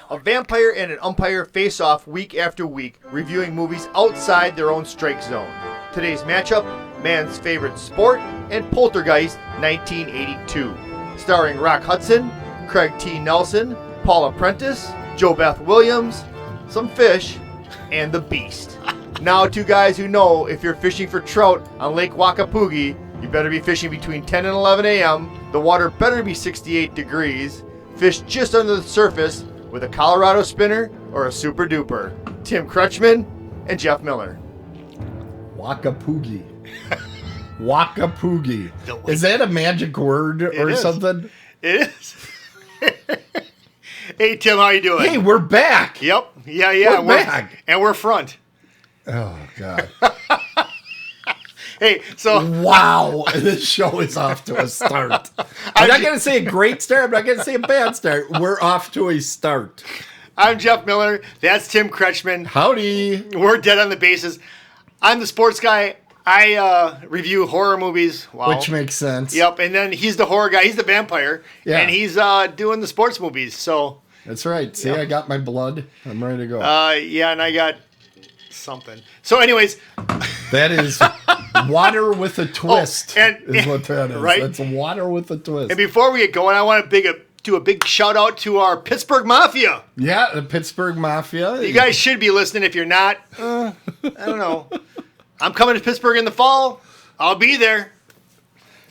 A vampire and an umpire face off week after week, reviewing movies outside their own strike zone. Today's matchup, man's favorite sport, and Poltergeist 1982. Starring Rock Hudson, Craig T. Nelson, Paula Prentice, Joe Beth Williams, some fish, and the Beast. Now, two guys who know if you're fishing for trout on Lake Wakapoogie, you better be fishing between 10 and 11 a.m. The water better be 68 degrees. Fish just under the surface with a Colorado spinner or a super duper. Tim Crutchman and Jeff Miller. Wakapoogie. Wakapoogie. Is that a magic word or something? It is. Hey, Tim, how you doing? Hey, we're back. Yep. Yeah. We're back. And we're front. Oh, God. Hey, so... Wow, this show is off to a start. I'm not going to say a great start. I'm not going to say a bad start. We're off to a start. I'm Jeff Miller. That's Tim Crutchman. Howdy. We're dead on the bases. I'm the sports guy. I review horror movies. Wow. Which makes sense. Yep, and then he's the horror guy. He's the vampire. Yeah. And he's doing the sports movies, so... That's right. See, I got my blood. I'm ready to go. Yeah, and I got something. So anyways... That is... Water with a twist is what that is. Right? It's water with a twist. And before we get going, I want to do a big shout out to our Pittsburgh Mafia. Yeah, the Pittsburgh Mafia. You guys should be listening. If you're not, I don't know. I'm coming to Pittsburgh in the fall. I'll be there.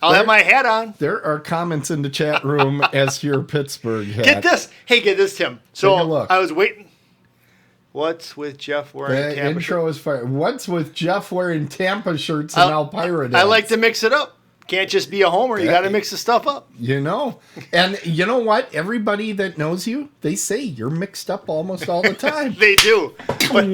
I'll have my hat on. There are comments in the chat room as to your Pittsburgh hat. Get this. Hey, get this, Tim. So Take a look. I was waiting. What's with Jeff wearing Tampa Tampa intro is fire. What's with Jeff wearing Tampa shirts and Alpira dance? I like to mix it up. Can't just be a homer. You got to mix the stuff up. You know. And you know what? Everybody that knows you, they say you're mixed up almost all the time. They do. But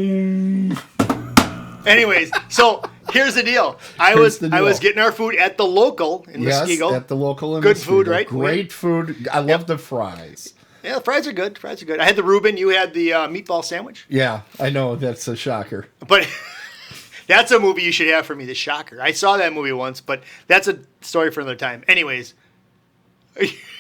anyways, so here's the deal. I was getting our food at the local in Muskego. At the local in Good Muskego. food, right? Great food. I love the fries. Yeah, the fries are good. I had the Reuben. You had the meatball sandwich. Yeah, I know. That's a shocker. But that's a movie you should have for me, The Shocker. I saw that movie once, but that's a story for another time. Anyways,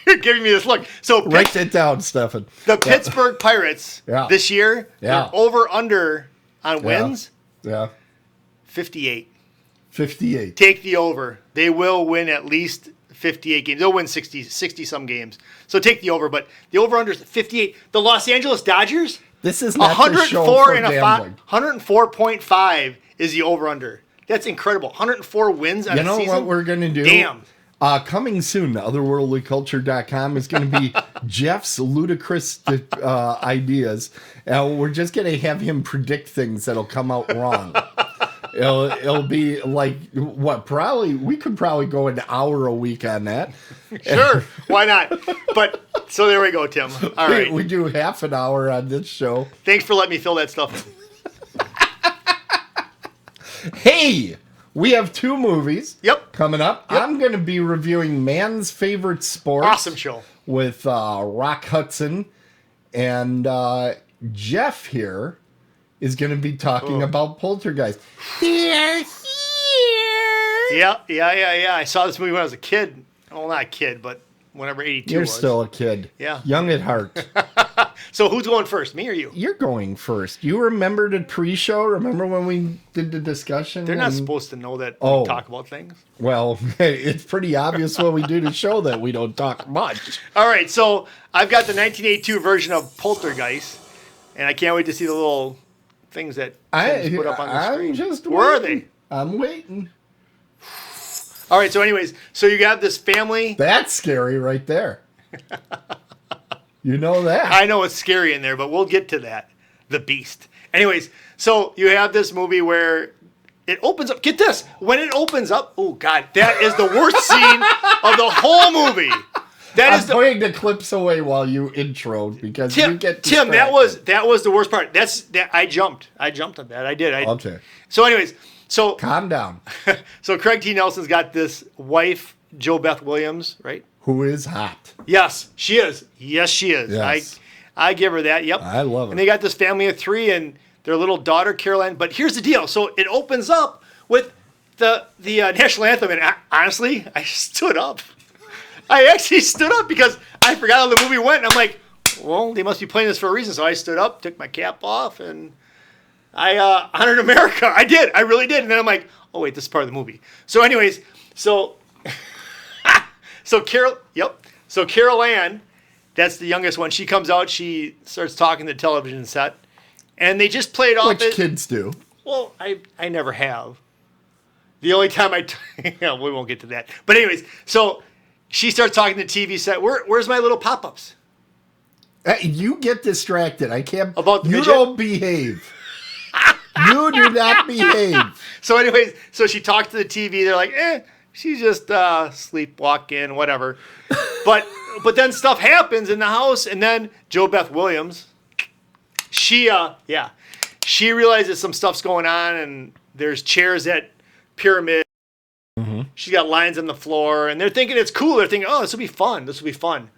you're giving me this look. So write that down, Stefan. The Pittsburgh Pirates this year, they're over-under on wins. Yeah. 58. 58. Take the over. They will win at least 58 games. They'll win 60-some games. So take the over, but the over-under is 58. The Los Angeles Dodgers, this is not the show for gambling. 104.5 is the over-under. That's incredible. 104 wins on a season. You know what we're going to do? Damn. Coming soon, otherworldlyculture.com is going to be Jeff's ludicrous ideas. We're just going to have him predict things that'll come out wrong. It'll be like we could probably go an hour a week on that. Sure, why not? But so there we go, Tim. All right, we do half an hour on this show. Thanks for letting me fill that stuff. Hey, we have two movies. Yep, coming up. Yep. I'm going to be reviewing Man's Favorite Sport. Awesome show with Rock Hudson, and Jeff here is going to be talking about Poltergeist. They're here. Yeah. I saw this movie when I was a kid. Well, not a kid, but whenever 82 You're was. still a kid. Yeah. Young at heart. So who's going first, me or you? You're going first. You remember the pre-show? Remember when we did the discussion? They're not supposed to know that we talk about things. Well, it's pretty obvious when we do the show that we don't talk much. All right, so I've got the 1982 version of Poltergeist, and I can't wait to see the little things that put up on the screen. Where are they? I'm waiting. All right, so anyways, so you got this family. That's scary right there. You know that. I know it's scary in there, but we'll get to that. The Beast. Anyways, so you have this movie where it opens up. Get this. When it opens up, oh, God, that is the worst scene of the whole movie. I'm putting the clips away while you introed because you get distracted. Tim, that was the worst part. I jumped on that. I did. Okay. So anyways, so calm down. So Craig T. Nelson's got this wife, Joe Beth Williams, right? Who is hot. Yes, she is. Yes, she is. Yes. I give her that. Yep. I love it. And they got this family of three and their little daughter, Caroline. But here's the deal. So it opens up with the national anthem. And honestly, I stood up. I actually stood up because I forgot how the movie went. And I'm like, well, they must be playing this for a reason. So I stood up, took my cap off, and I honored America. I did. I really did. And then I'm like, oh, wait, this is part of the movie. So anyways, so Carol Ann, that's the youngest one. She comes out. She starts talking to the television set. And they just played off Which kids do. Well, I never have. The only time we won't get to that. But anyways, so she starts talking to the TV set. Where's my little pop-ups? You get distracted. I can't. About the you midget? Don't behave. You do not behave. So anyways, so she talked to the TV. They're like, she's just sleepwalking, whatever. But then stuff happens in the house, and then Jo Beth Williams, she realizes some stuff's going on, and there's chairs at Pyramid. Mm-hmm. She's got lines on the floor, and they're thinking it's cool. They're thinking, oh, this will be fun. This will be fun.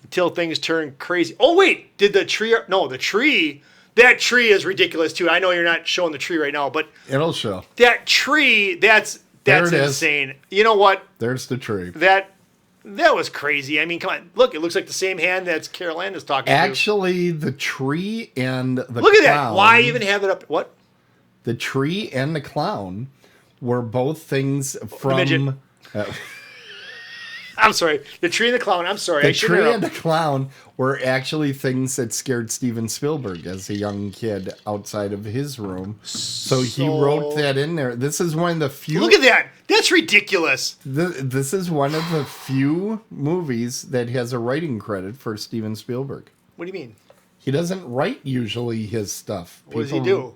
Until things turn crazy. Oh, wait. Did the tree... No, the tree... That tree is ridiculous, too. I know you're not showing the tree right now, but... It'll show. That tree, that's insane. You know what? There's the tree. That was crazy. I mean, come on. Look, it looks like the same hand that's Carol Ann is talking to. Actually, the tree and the Look at clown... that. Why even have it up? What? The tree and the clown were both things from... I'm sorry. The tree and the clown. I'm sorry. The tree and the clown were actually things that scared Steven Spielberg as a young kid outside of his room. So he wrote that in there. This is one of the few... Look at that. That's ridiculous. This is one of the few movies that has a writing credit for Steven Spielberg. What do you mean? He doesn't write usually his stuff. What does he do?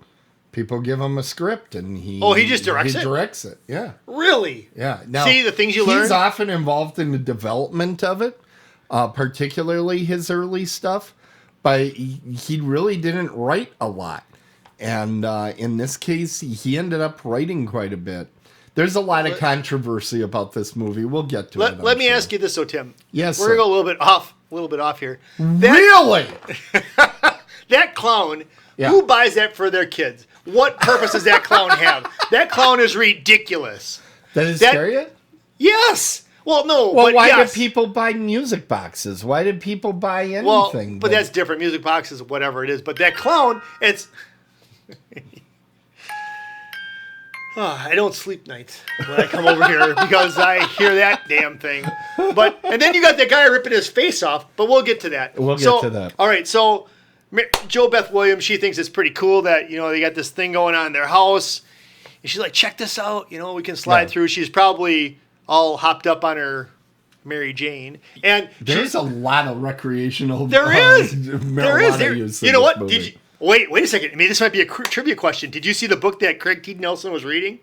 People give him a script and he just directs it? He directs it, yeah. Really? Yeah. Now, see the things you learn? He's often involved in the development of it, particularly his early stuff, but he really didn't write a lot. And in this case, he ended up writing quite a bit. There's a lot of controversy about this movie. We'll get to it. Let me ask you this, Tim. Yes, we're gonna go a little bit off here. Really? That clown. Yeah. Who buys that for their kids? What purpose does that clown have? That clown is ridiculous. Does it scare you? Yes. Well, no. Well, but why yes. did people buy music boxes? Why did people buy anything? Well, but that's different. Music boxes, whatever it is. But that clown, it's... I don't sleep nights when I come over here because I hear that damn thing. And then you got that guy ripping his face off, but we'll get to that. We'll get to that. All right, so Jo Beth Williams, she thinks it's pretty cool that, they got this thing going on in their house. And she's like, check this out. We can slide through. She's probably all hopped up on her Mary Jane. And there's a lot of recreational marijuana use. You know what? Movie. Wait a second. I mean, this might be a trivia question. Did you see the book that Craig T. Nelson was reading?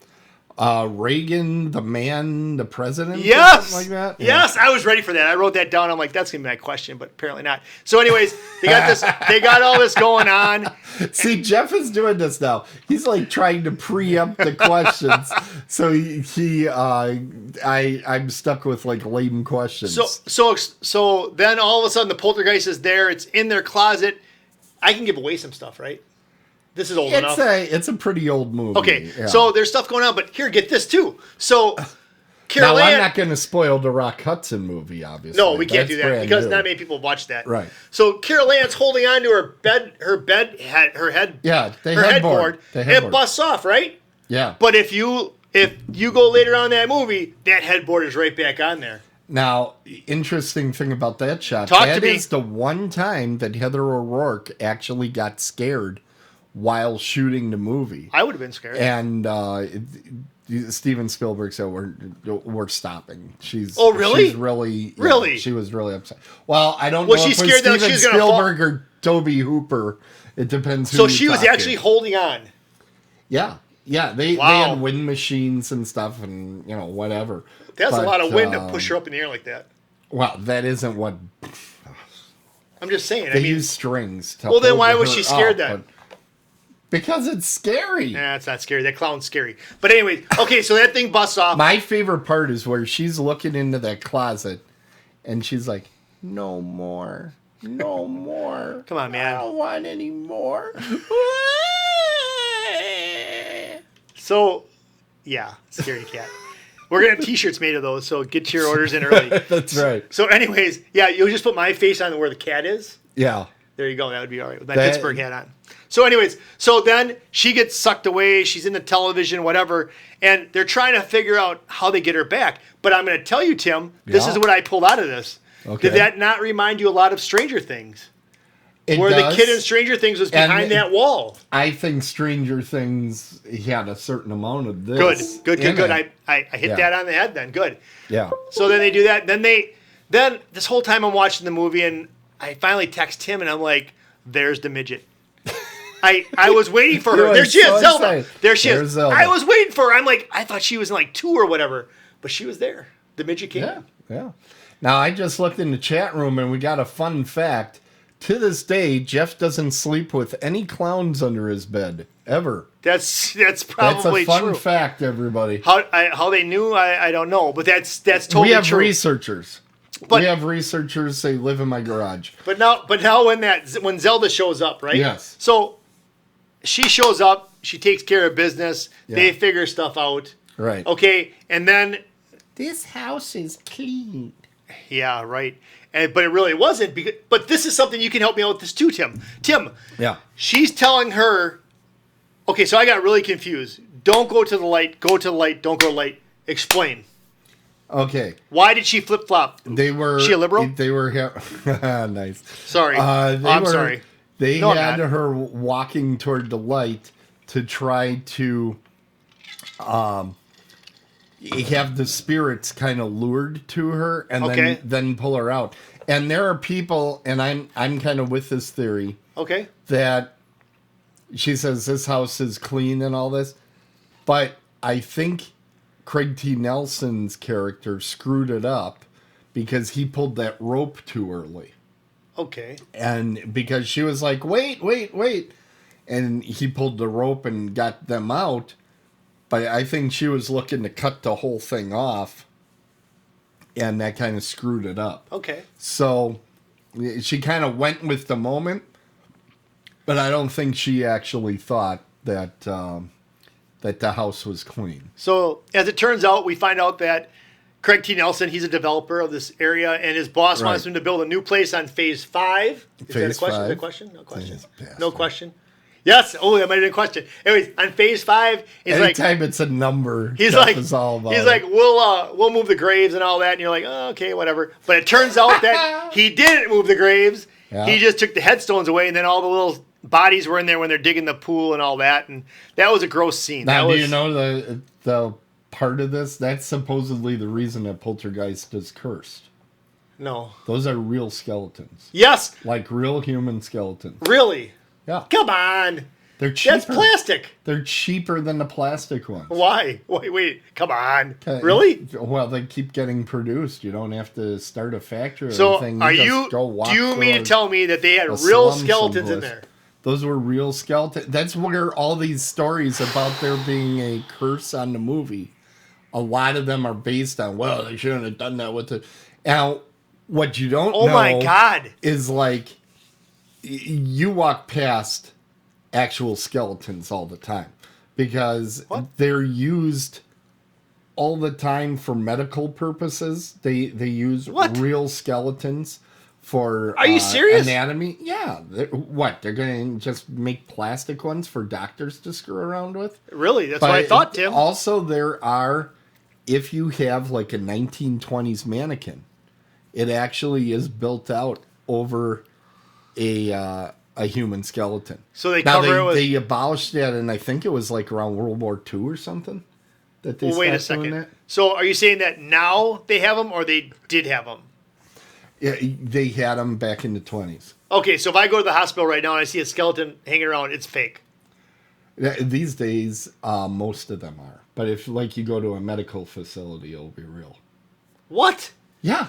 Reagan, the man, the president? Yes! Or something like that? Yes, I was ready for that. I wrote that down. I'm like, that's going to be my question, but apparently not. So anyways, they got all this going on. See, Jeff is doing this now. He's like trying to preempt the questions. So I'm stuck with like lame questions. So then all of a sudden the poltergeist is there. It's in their closet. I can give away some stuff, right? This is old enough. It's a pretty old movie. Okay, yeah. So there's stuff going on, but here, get this too. So, Carol Ann... I'm not going to spoil the Rock Hudson movie, obviously. No, we can't do that because not many people watch that. Right. So Carol Ann's holding on to her headboard. It busts off, right? Yeah. But if you go later on in that movie, that headboard is right back on there. Now, interesting thing about that shot. That is the one time that Heather O'Rourke actually got scared while shooting the movie. I would have been scared. And Steven Spielberg said, "We're stopping." Really? She's really. Really? She was really upset. Well, I don't know if she scared it was that she Steven was gonna Spielberg or Toby Hooper. It depends. So she was actually holding on. Yeah. Yeah, they had wind machines and stuff, and whatever. That's a lot of wind to push her up in the air like that. Well, that isn't what. I'm just saying. They use strings. Well, then why was she scared then? Because it's scary. Nah, it's not scary. That clown's scary. But anyways, okay, so that thing busts off. My favorite part is where she's looking into that closet, and she's like, "No more, no more. Come on, man. I don't want any more." So, yeah, scaredy cat. We're going to have t-shirts made of those, so get your orders in early. That's right. So anyways, yeah, you'll just put my face on where the cat is. Yeah. There you go. That would be all right with my Pittsburgh hat on. So anyways, so then she gets sucked away. She's in the television, whatever. And they're trying to figure out how they get her back. But I'm going to tell you, Tim, this is what I pulled out of this. Okay. Did that not remind you a lot of Stranger Things? Where does. the kid in Stranger Things was behind that wall. I think Stranger Things had a certain amount of this. Good. I hit that on the head then. Good. Yeah. So then they do that. Then this whole time I'm watching the movie and I finally text him and I'm like, there's the midget. I was waiting for her. There she is, Zelda. There she is. Zelda. I was waiting for her. I'm like, I thought she was in like 2 or whatever, but she was there. The midget came. Yeah. Now I just looked in the chat room and we got a fun fact. To this day, Jeff doesn't sleep with any clowns under his bed ever. That's probably That's a fun true. fact, everybody. How they knew, I don't know, but that's totally we have true. Researchers. We have researchers. They live in my garage. But now when Zelda shows up, right? Yes. So she shows up. She takes care of business. Yeah. They figure stuff out. Right. Okay, and then this house is clean. Yeah, right. But it really wasn't. But this is something you can help me out with this too, Tim. Yeah. She's telling her. Okay, so I got really confused. Don't go to the light. Go to the light. Don't go to the light. Explain. Okay. Why did she flip flop? They were. She a liberal? They were. Nice. Sorry. I'm sorry. They had her walking toward the light to try to have the spirits kind of lured to her and then pull her out. And there are people, and I'm kind of with this theory. Okay. That she says this house is clean and all this, but I think Craig T. Nelson's character screwed it up because he pulled that rope too early. Okay. And because she was like, wait. And he pulled the rope and got them out. But I think she was looking to cut the whole thing off. And that kind of screwed it up. Okay. So she kind of went with the moment. But I don't think she actually thought that that the house was clean. So as it turns out, we find out that Craig T. Nelson, he's a developer of this area, and his boss wants him to build a new place on Phase 5. Is that a question? Is that a question? No question. No question. Yes. Oh, that might have been a question. Anyways, on Phase 5, he's anytime it's a number, he's Jeff like, is all about he's like, we'll move the graves and all that, and you're like, oh, okay, whatever. But it turns out that he didn't move the graves. Yeah. He just took the headstones away, and then all the little bodies were in there when they're digging the pool and all that, and that was a gross scene. Now, do you know the part of this? That's supposedly the reason that Poltergeist is cursed. No. Those are real skeletons. Yes. Like real human skeletons. Really? Yeah. Come on. They're cheaper. That's plastic. They're cheaper than the plastic ones. Why? Wait. Come on. Really? Well, they keep getting produced. You don't have to start a factory or so anything. Do you mean to tell me that they had real skeletons in there? Those were real skeletons. That's where all these stories about there being a curse on the movie, a lot of them are based on, well, they shouldn't have done that with the... Now, what you don't know... Oh, my God. ...is like, you walk past actual skeletons all the time because they're used all the time for medical purposes. They use real skeletons for Are you serious? Anatomy. Yeah. They're going to just make plastic ones for doctors to screw around with? Really? That's what I thought, Tim. Also, there are, if you have like a 1920s mannequin, it actually is built out over a human skeleton. So they abolished that, and I think it was like around World War II or something. That they wait a second. So are you saying that now they have them, or they did have them? Yeah, they had them back in the 20s. Okay, so if I go to the hospital right now and I see a skeleton hanging around, it's fake. These days, most of them are. But if like you go to a medical facility, it'll be real. What? Yeah.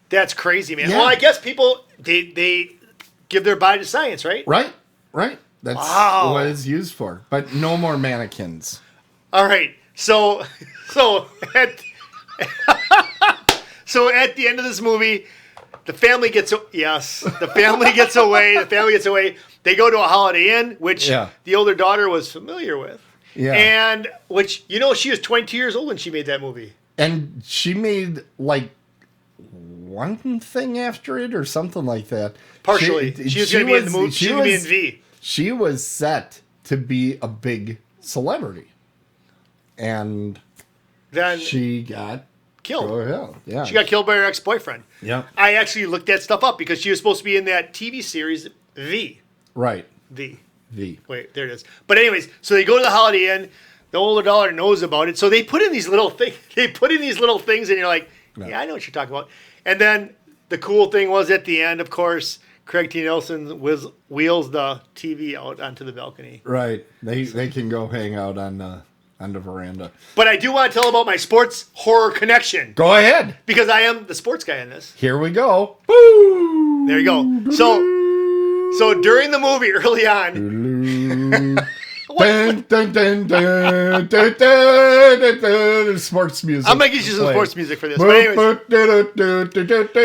That's crazy, man. Yeah. Well, I guess people, they give their body to science, right? Right. That's what it's used for. But no more mannequins. All right. So at the end of this movie, the family gets away. They go to a Holiday Inn, which the older daughter was familiar with. Yeah. And which, she was 22 years old when she made that movie. And she made like one thing after it or something like that. Partially. She was going to be in the movie. She was going to be in V. She was set to be a big celebrity. And then she got killed. Oh, yeah. She got killed by her ex-boyfriend. Yeah. I actually looked that stuff up because she was supposed to be in that TV series V. Right. V. Wait, there it is. But anyways, so they go to the Holiday Inn. The older daughter knows about it. So they put in these little things. They put in these little things, and you're like, yeah, I know what you're talking about. And then the cool thing was at the end, of course, Craig T. Nelson wheels the TV out onto the balcony. Right. They can go hang out on the veranda. But I do want to tell about my sports horror connection. Go ahead. Because I am the sports guy in this. Here we go. Woo! There you go. So during the movie early on... Dun, dun, dun, dun, dun, dun, dun, dun, sports music. I'm going to get you some sports music for this. But anyways,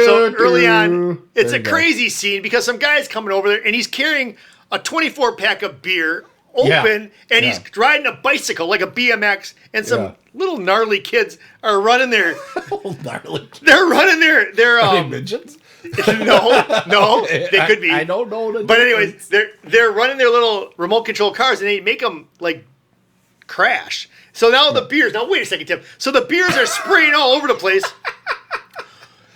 so early on, it's a crazy scene because some guy's coming over there and he's carrying a 24-pack of beer open and he's riding a bicycle like a BMX and some little gnarly kids are running their... They're running their... midgets? No, they could be. I don't know. But anyways, they're running their little remote control cars and they make them like crash. So now the beers. Now wait a second, Tim. So the beers are spraying all over the place.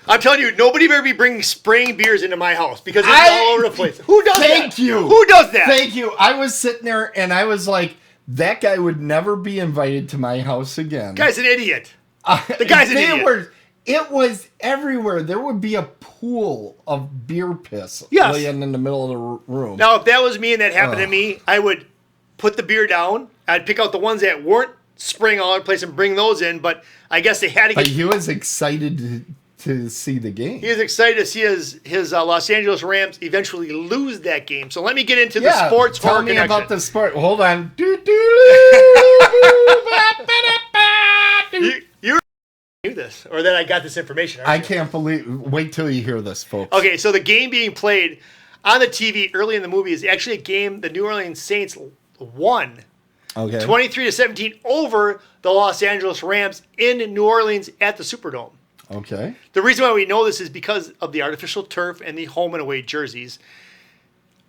I'm telling you, nobody better be bringing spraying beers into my house because it's all over the place. Who does that? Thank you. Who does that? Thank you. I was sitting there and I was like, that guy would never be invited to my house again. Guy's an idiot. The guy's an idiot. It was everywhere. There would be a pool of beer piss laying in the middle of the room. Now, if that was me and that happened to me, I would put the beer down. I'd pick out the ones that weren't spraying all over the place and bring those in. But I guess they had to get... But he was excited to see the game. He was excited to see his Los Angeles Rams eventually lose that game. So let me get into the sports horror connection. Tell me about the sport. Hold on. You knew this, or that I got this information. I can't believe. Wait till you hear this, folks. Okay, so the game being played on the TV early in the movie is actually a game the New Orleans Saints won. Okay. 23-17 over the Los Angeles Rams in New Orleans at the Superdome. Okay. The reason why we know this is because of the artificial turf and the home and away jerseys.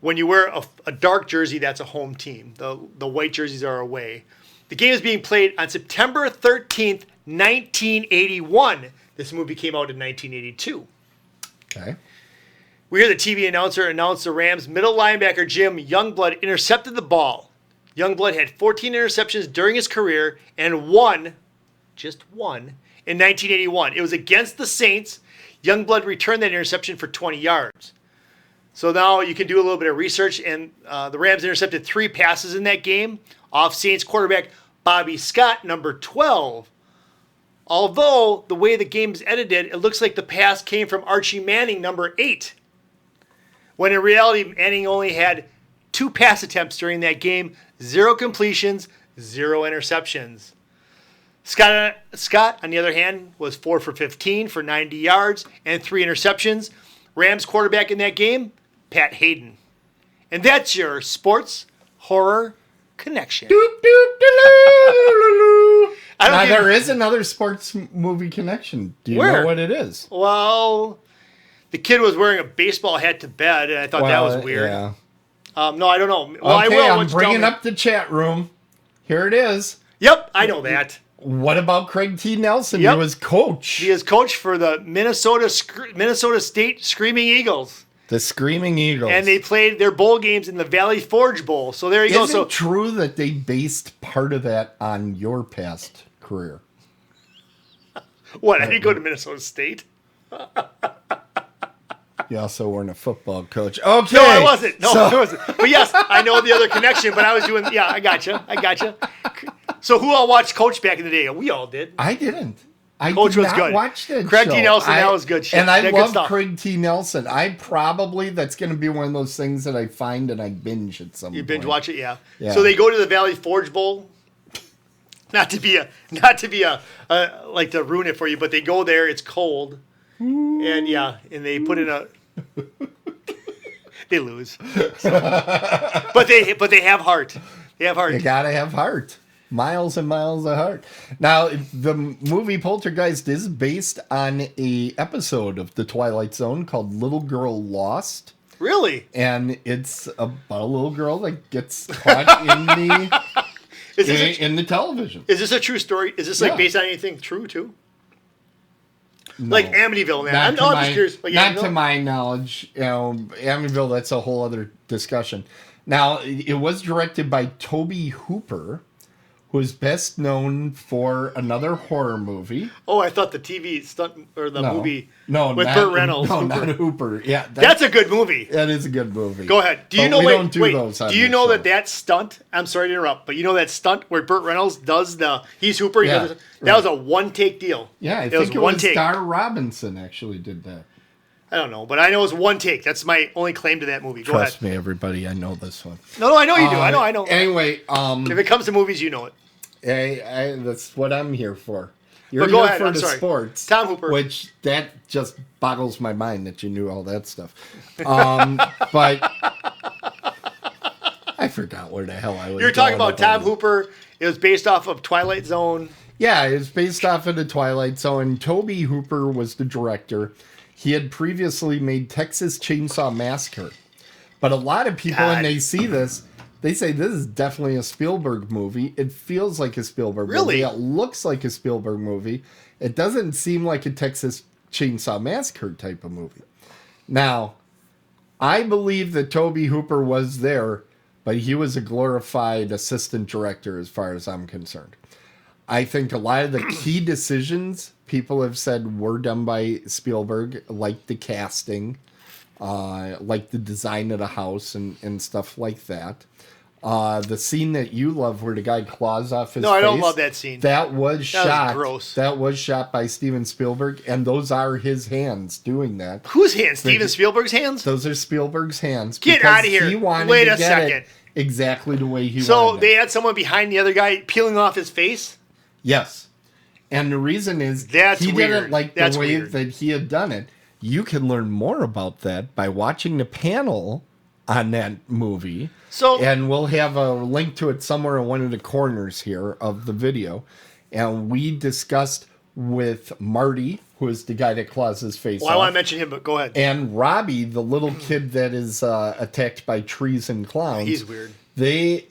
When you wear a dark jersey, that's a home team. The white jerseys are away. The game is being played on September 13th, 1981. This movie came out in 1982. Okay. We hear the TV announcer announce the Rams' middle linebacker Jim Youngblood intercepted the ball. Youngblood had 14 interceptions during his career and one, just one, in 1981. It was against the Saints. Youngblood returned that interception for 20 yards. So now you can do a little bit of research, and the Rams intercepted 3 passes in that game off Saints quarterback Bobby Scott, number 12. Although the way the game's edited, it looks like the pass came from Archie Manning, number 8. When in reality, Manning only had 2 pass attempts during that game, 0 completions, 0 interceptions. Scott, on the other hand, was 4 for 15 for 90 yards and 3 interceptions. Rams quarterback in that game, Pat Hayden. And that's your sports horror connection. Now, there is another sports movie connection. Do you know what it is? Well, the kid was wearing a baseball hat to bed, and I thought that was weird. Yeah. No, I don't know. Well, okay, I will. I'm bringing up the chat room. Here it is. Yep, I know that. What about Craig T. Nelson? Yep. He was coach. He is coach for the Minnesota State Screaming Eagles. The Screaming Eagles. And they played their bowl games in the Valley Forge Bowl. So there you go. Is it true that they based part of that on your past career? What? I didn't go to Minnesota State. You also weren't a football coach. Okay. No, I wasn't. I wasn't. But yes, I know the other connection, but I was doing, I gotcha. So who all watched Coach back in the day? We all did. I didn't. Coach was good. Watch that Craig show. T. Nelson, that was good shit. And I love Craig T. Nelson. That's going to be one of those things that I find and I binge at some point. You binge watch it, yeah. So they go to the Valley Forge Bowl. Not to be like to ruin it for you, but they go there. It's cold, and they put in a. They lose, but they have heart. They have heart. You gotta have heart. Miles and miles of heart. Now, the movie Poltergeist is based on a episode of The Twilight Zone called Little Girl Lost. Really? And it's about a little girl that gets caught in the television. Is this a true story? Is this based on anything true too? No. Like Amityville, man. I'm just curious. Like not to my knowledge. Amityville, that's a whole other discussion. Now, it was directed by Tobe Hooper, who is best known for another horror movie. Oh, I thought the TV stunt or the movie with Burt Reynolds. No, not Hooper. Yeah, that's a good movie. That is a good movie. Go ahead. Do you know? Wait, do you know that stunt? I'm sorry to interrupt, but you know that stunt where Burt Reynolds does he's Hooper. That was a one-take deal. Yeah, I think it was Star Robinson actually did that. I don't know, but I know it was one take. That's my only claim to that movie. Go Trust ahead. me, everybody. I know this one. No, I know you do. I know. Anyway, if it comes to movies, you know it. That's what I'm here for. You're but go here ahead. for I'm the sorry. sports. Tom Hooper. Which, that just boggles my mind that you knew all that stuff. But I forgot where the hell I was. You're talking about Tom Hooper. It was based off of Twilight Zone. Yeah, it's based off of the Twilight Zone. Tobe Hooper was the director. He had previously made Texas Chainsaw Massacre. But a lot of people, when they see this, they say this is definitely a Spielberg movie. It feels like a Spielberg movie. It looks like a Spielberg movie. It doesn't seem like a Texas Chainsaw Massacre type of movie. Now, I believe that Tobe Hooper was there, but he was a glorified assistant director as far as I'm concerned. I think a lot of the key decisions people have said were done by Spielberg, like the casting, like the design of the house and stuff like that. The scene that you love where the guy claws off his face. No, I don't love that scene. That was shot. Gross. That was shot by Steven Spielberg, and those are his hands doing that. Whose hands? Steven Spielberg's hands? Those are Spielberg's hands. Get out of here. He wanted Wait to a get second. it exactly the way he wanted So it. they had someone behind the other guy peeling off his face? Yes. And the reason is he didn't like the way that he had done it. You can learn more about that by watching the panel on that movie. And we'll have a link to it somewhere in one of the corners here of the video. And we discussed with Marty, who is the guy that claws his face off. I want to mention him, but go ahead. And Robbie, the little kid that is attacked by trees and clowns. He's weird. They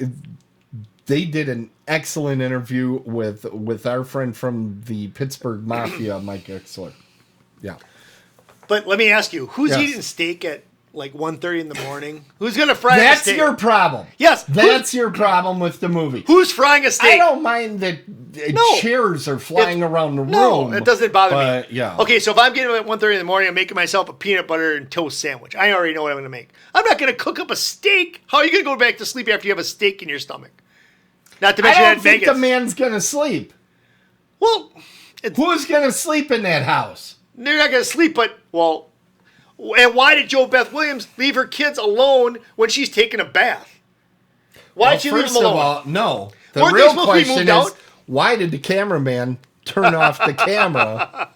did an excellent interview with our friend from the Pittsburgh Mafia, Mike Exler. Yeah. But let me ask you, who's eating steak at like 1:30 in the morning? Who's going to fry a steak? That's your problem. Yes. That's your problem with the movie. Who's frying a steak? I don't mind that chairs are flying around the room. No, it doesn't bother me. Yeah. Okay, so if I'm getting up at 1:30 in the morning, I'm making myself a peanut butter and toast sandwich. I already know what I'm going to make. I'm not going to cook up a steak. How are you going to go back to sleep after you have a steak in your stomach? Not to mention I don't think Vegas. the man's going to sleep. Well, who's going to sleep in that house? They're not going to sleep, but, well, and why did Jo Beth Williams leave her kids alone when she's taking a bath? Why did she leave them alone? First of all, no. The Weren't real they supposed to be question moved is, out? why did the cameraman turn off the camera?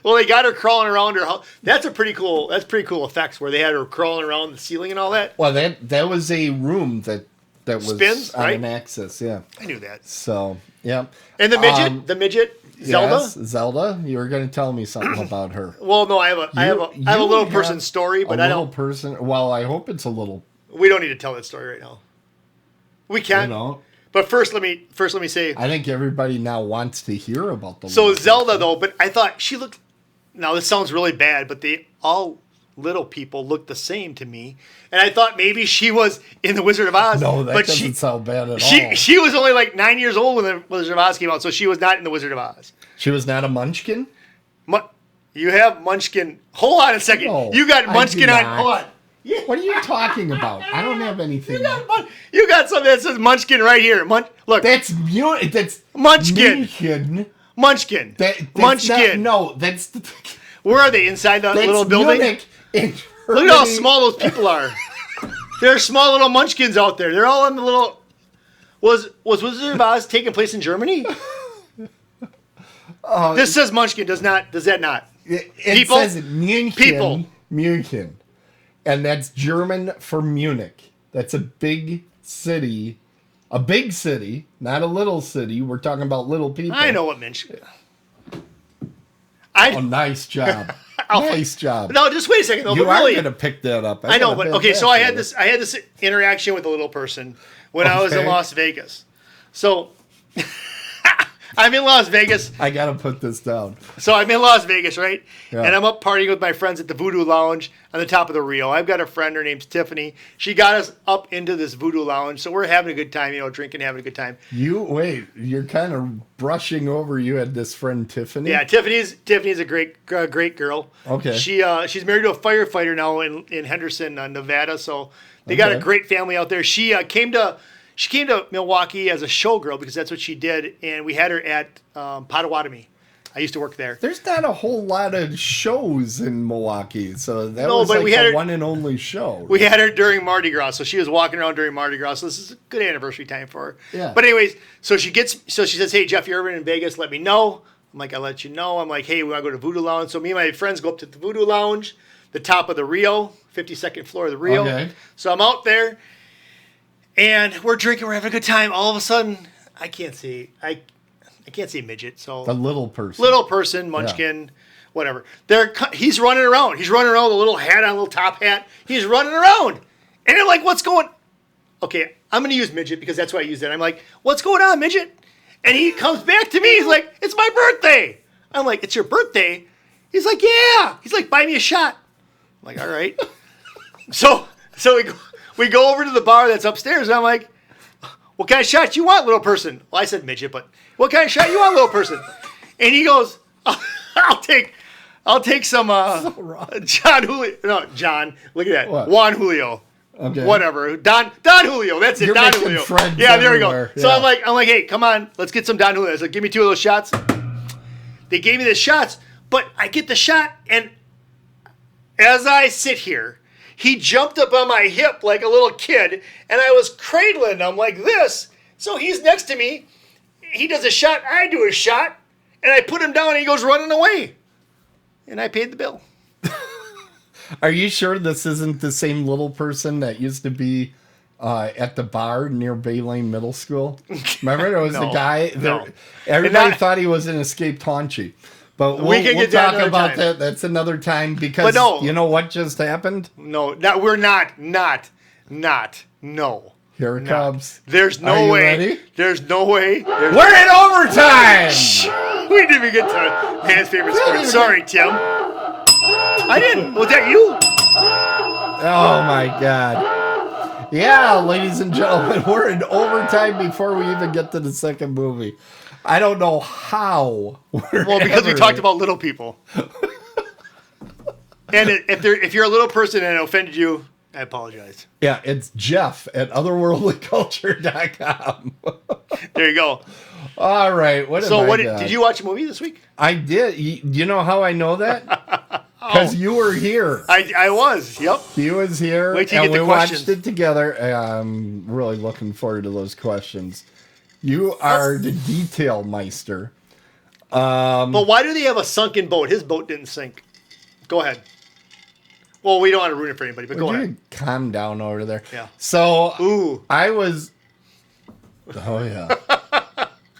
Well, they got her crawling around her house. That's pretty cool effects where they had her crawling around the ceiling and all that. Well, that was a room that was spins, on right? an axis, yeah. I knew that. So, yeah. And the midget, Zelda? Yes, Zelda. You were going to tell me something about her. Well, no, I have a little person story, but I don't. Little person. Well, I hope it's a little. We don't need to tell that story right now. We can. But first, let me say. I think everybody now wants to hear about the. So Zelda, person. Though, but I thought she looked. Now this sounds really bad, but all little people look the same to me, and I thought maybe she was in the Wizard of Oz. No, that doesn't sound bad at all. She was only like 9 years old when the Wizard of Oz came out, so she was not in the Wizard of Oz. She was not a Munchkin? You have Munchkin. Hold on a second. No, you got Munchkin on. Hold on. Yeah. What are you talking about? I don't have anything. You got something that says Munchkin right here. Look. That's Munchkin. Munchkin. Munchkin. That's the. Where are they? Inside the little building? Look at how small those people are. There are small little munchkins out there. They're all on the little. Was Wizard of Oz taking place in Germany? This says Munchkin. Does that not? It says München. People. München. And that's German for Munich. That's a big city A big city, not a little city. We're talking about little people. I know what Minch. Oh, nice job. Nice job. No, just wait a second. Though, you but are really, going to pick that up. I know, but okay. So I had this interaction with a little person when I was in Las Vegas. So I'm in Las Vegas. I got to put this down. So I'm in Las Vegas, right? Yeah. And I'm up partying with my friends at the Voodoo Lounge on the top of the Rio. I've got a friend. Her name's Tiffany. She got us up into this Voodoo Lounge. So we're having a good time, drinking, having a good time. You're kind of brushing over. You had this friend, Tiffany? Yeah, Tiffany's a great girl. Okay. She's married to a firefighter now in Henderson, Nevada. So they got a great family out there. She came to Milwaukee as a showgirl because that's what she did, and we had her at Potawatomi. I used to work there. There's not a whole lot of shows in Milwaukee, so that was but like we had the her, one and only show. We had her during Mardi Gras, so she was walking around during Mardi Gras. So this is a good anniversary time for her. Yeah. But anyways, so she says, "Hey Jeff, you're ever in Vegas? Let me know." I'm like, "I'll let you know." I'm like, "Hey, we want to go to Voodoo Lounge." So me and my friends go up to the Voodoo Lounge, the top of the Rio, 52nd floor of the Rio. Okay. So I'm out there, and we're drinking, we're having a good time. All of a sudden, I can't see midget. So The little person. munchkin, whatever. He's running around. He's running around with a little hat on, a little top hat. He's running around. And I'm like, what's going? Okay, I'm going to use midget because that's why I use it. I'm like, what's going on, midget? And he comes back to me. He's like, it's my birthday. I'm like, it's your birthday? He's like, yeah. He's like, buy me a shot. I'm like, all right. So we go over to the bar that's upstairs, and I'm like, what kind of shot you want, little person? Well, I said midget, but what kind of shot you want, little person? And he goes, I'll take some John Julio. No, John. Look at that. What? Juan Julio. Okay. Whatever. Don Julio. That's it. You're Don making Julio. friends Yeah, there we go. everywhere. So Yeah. I'm like, hey, come on, let's get some Don Julio. I was like, give me 2 of those shots. They gave me the shots, but I get the shot, and as I sit here, he jumped up on my hip like a little kid, and I was cradling him like this. So he's next to me. He does a shot. I do a shot. And I put him down, and he goes running away. And I paid the bill. Are you sure this isn't the same little person that used to be at the bar near Bay Lane Middle School? Remember, there was the guy. Everybody thought he was an escaped Haunchy. But we'll talk about that. That's another time because you know what just happened? No, we're not. No. Here it comes. There's no Are you way. Ready? There's no way. We're in overtime! We didn't even get to man's favorite sport. Sorry, Tim. I didn't. Was that you? Oh, my God. Yeah, ladies and gentlemen, we're in overtime before we even get to the second movie. I don't know how. Because we talked about little people. And if you're a little person and it offended you, I apologize. Yeah, it's Jeff at otherworldlyculture.com. There you go. All right. Did you watch a movie this week? I did. You know how I know that? Because you were here. I was. Yep. He was here. Wait till you and get the we questions. watched it together. I'm really looking forward to those questions. You are the detail meister. But why do they have a sunken boat? His boat didn't sink. Go ahead. Well, we don't want to ruin it for anybody, but go ahead. Calm down over there. Yeah. So, I was... Oh, yeah.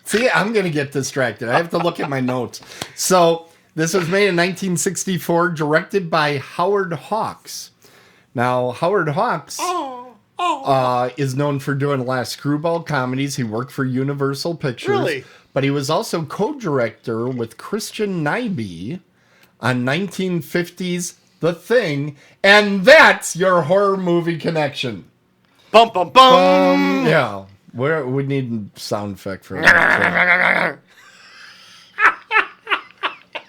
See, I'm going to get distracted. I have to look at my notes. So, this was made in 1964, directed by Howard Hawks. Now, Howard Hawks is known for doing a lot of screwball comedies. He worked for Universal Pictures. Really? But he was also co-director with Christian Nyby on 1950's The Thing, and that's your horror movie connection. Bum, bum, bum. Yeah. We need a sound effect for that.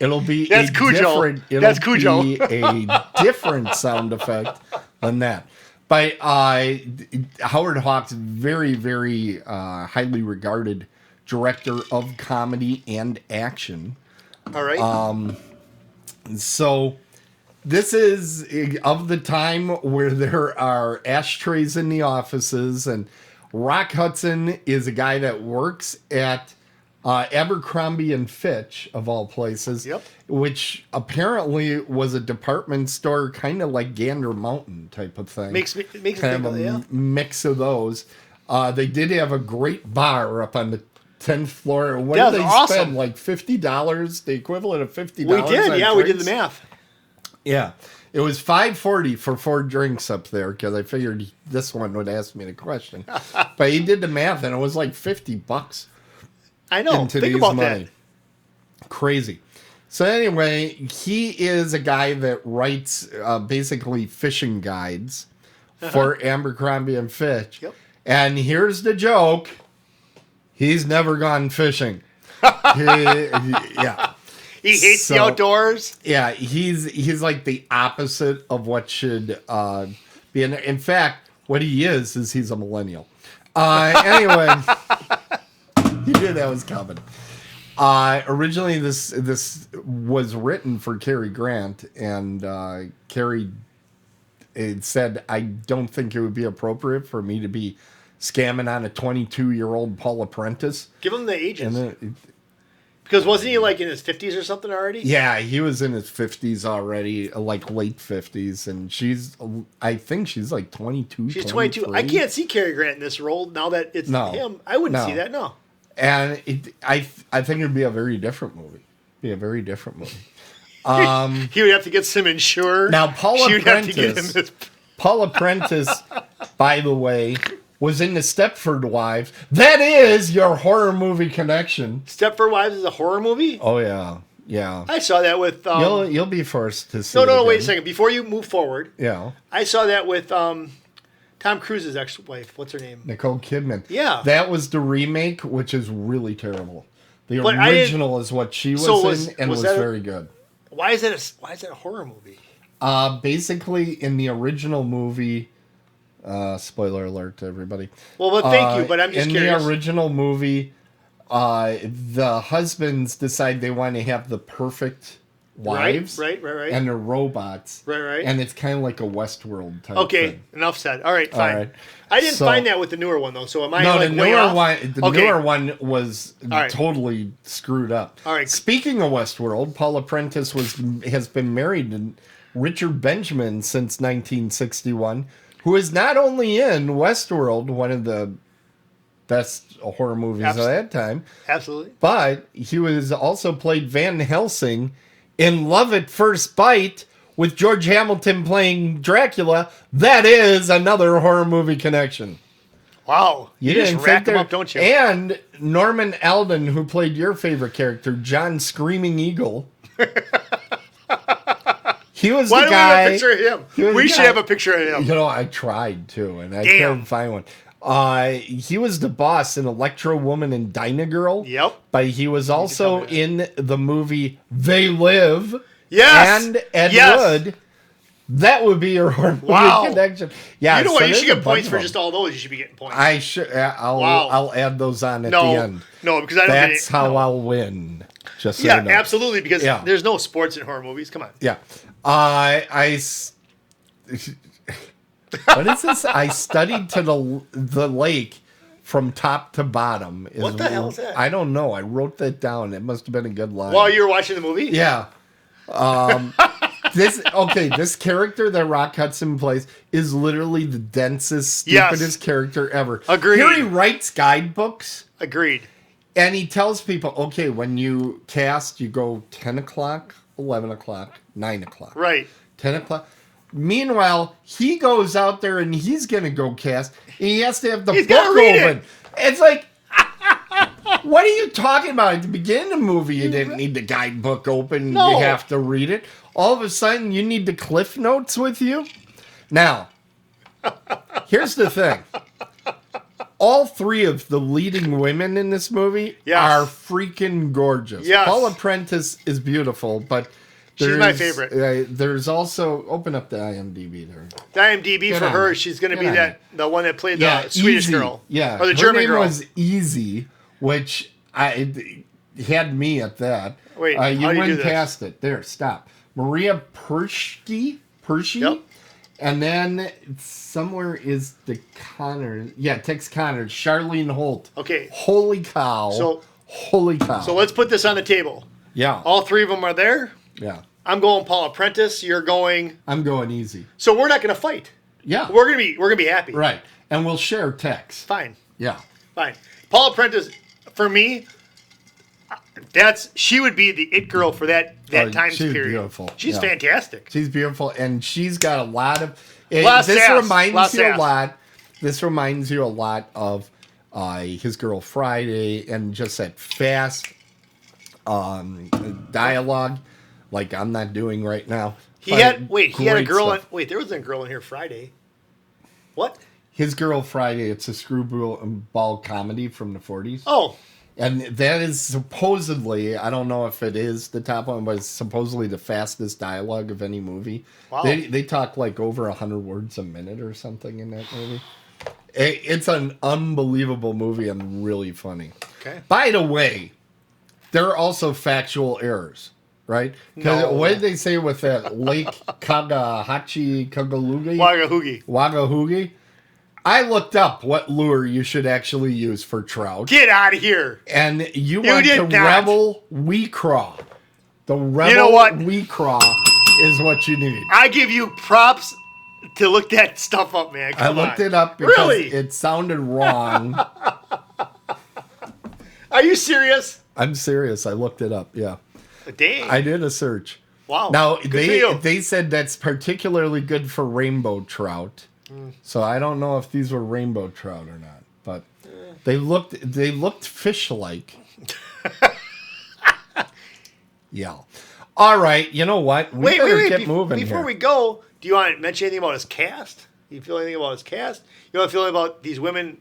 It'll be That's Cujo. That's Cujo. Be a different sound effect than that. But Howard Hawks, very, very highly regarded director of comedy and action. All right. So this is of the time where there are ashtrays in the offices, and Rock Hudson is a guy that works at Abercrombie and Fitch, of all places, which apparently was a department store, kind of like Gander Mountain type of thing. Makes me kind of a mix of those. They did have a great bar up on the 10th floor. What That did was they awesome. spend? Like $50, the equivalent of $50. We did, on yeah, we did drinks? the math. Yeah. It was $5.40 for 4 drinks up there because I figured this one would ask me the question. But he did the math and it was like $50 I know. in Think today's about money. that. Crazy. So anyway, he is a guy that writes basically fishing guides for Abercrombie and Fitch. Yep. And here's the joke. He's never gone fishing. Yeah. He hates the outdoors. Yeah, he's like the opposite of what should be. In fact, what he is he's a millennial. Anyway, you knew that was coming. Originally, this was written for Cary Grant, and Cary said, "I don't think it would be appropriate for me to be scamming on a 22-year-old Paul Apprentice." Give him the ages. And Because wasn't he like in his 50s or something already? yeah, he was in his 50s already, like late 50s, and I think she's like 22. She's 22. I can't see Cary Grant in this role now that it's him. I wouldn't see that, no. And I think it'd be a very different movie. He would have to get some insured. Now, Paul She would have to get him Apprentice, this. Paul Apprentice, by the way, was in the Stepford Wives. That is your horror movie connection. Stepford Wives is a horror movie? Oh yeah, yeah. I saw that with... You'll be forced to see. No, it wait a again. second. Before you move forward, Yeah, I saw that with Tom Cruise's ex-wife. What's her name? Nicole Kidman. Yeah. That was the remake, which is really terrible. The But I didn't- original is what she was So in, and was that very good. Why is that a horror movie? Basically, in the original movie, spoiler alert to everybody. Well, but thank you, but I'm just in curious. the original movie, the husbands decide they want to have the perfect wives, Right. and they're robots, Right. and it's kind of like a Westworld type. Okay, thing. enough said. All right, fine. right. I didn't So- find that with the newer one though. So am I No, like the way newer off? one. The Okay. newer one was right. totally screwed up. All right. Speaking of Westworld, Paul Apprentice has been married to Richard Benjamin since 1961, who is not only in Westworld, one of the best horror movies of that time, Absolutely. but he was also played Van Helsing in Love at First Bite with George Hamilton playing Dracula. That is another horror movie connection. Wow. You just didn't rack think them there- up, don't you? And Norman Alden, who played your favorite character, John Screaming Eagle. He was Why the don't we guy. have a picture of he him? was We the should guy- have a picture of him. You know, I tried to, and I Damn. couldn't find one. He was the boss in Electro Woman and Dinah Girl. Yep. But he was also tell me that. in the movie They Live. Yes. And Ed Yes. Wood. That would be your horror movie Wow. connection. Yeah. You know so what? You there's should a get bunch points of for them. just all those. You should be getting points. I should. I'll Wow. I'll add those on at no, the end. no, because I don't That's get it. how No. I'll win. Just so Yeah, you know. absolutely. Because Yeah. there's no sports in horror movies. Come on. Yeah. What is this? I studied to the lake from top to bottom. What the hell is that? I don't know. I wrote that down. It must have been a good line. While you were watching the movie? Yeah. This character that Rock Hudson plays is literally the densest, Yes. stupidest character ever. Agreed. Here he writes guidebooks. Agreed. And he tells people, okay, when you cast, you go 10 o'clock, 11 o'clock, 9 o'clock. Right. 10 o'clock. Meanwhile, he goes out there and he's going to go cast. And he has to have the He's book gotta read open. it. It's like, what are you talking about? At the beginning of the movie, you didn't need the guidebook open. No. You have to read it. All of a sudden, you need the Cliff Notes with you. Now, here's the thing. All three of the leading women in this movie Yes. are freaking gorgeous. Yes. Paula Prentice is beautiful, but She's my favorite. There's also open up the IMDb there. The IMDb Get for on her, it. she's going to Get be on the one that played the Swedish Easy. girl. Yeah, Or the her German name girl. was Easy, which it had me at that. Wait, you how do you do went this? past it. There, stop. Maria Pershke, Yep. and then somewhere is the Connor. Yeah, Tex Connor, Charlene Holt. Okay. Holy cow! Holy cow! So let's put this on the table. yeah, All three of them are there. yeah. I'm going Paul Apprentice. You're going. I'm going Easy. So we're not going to fight. Yeah, We're gonna be happy. right. And we'll share text. Fine. Yeah. Fine. Paula Prentice, for me, she would be the it girl for that time she's period. Beautiful. She's fantastic. She's beautiful, and she's got a lot of. This reminds you a lot of His Girl Friday, and just that fast dialogue, like I'm not doing right now. He had a girl. There wasn't a girl in here Friday. What? His Girl Friday. It's a screwball comedy from the 40s. Oh. And that is supposedly, I don't know if it is the top one, but it's supposedly the fastest dialogue of any movie. Wow. They talk like over 100 words a minute or something in that movie. It's an unbelievable movie and really funny. Okay. By the way, there are also factual errors, right? No. What did they say with that Lake Kagalugi? Wagahugi? I looked up what lure you should actually use for trout. Get out of here. And you want the Rebel Wee Craw. The Rebel You know what? Wee Craw is what you need. I give you props to look that stuff up, man. I looked it up because it sounded wrong. Are you serious? I'm serious. I looked it up, yeah. Dang. I did a search. Wow. Now, they said that's particularly good for rainbow trout. So I don't know if these were rainbow trout or not, but they looked fish-like. Yeah. All right. You know what? We better get moving before here. we go, do you want to mention anything about his cast? Do you feel anything about his cast? You want to feel anything about these women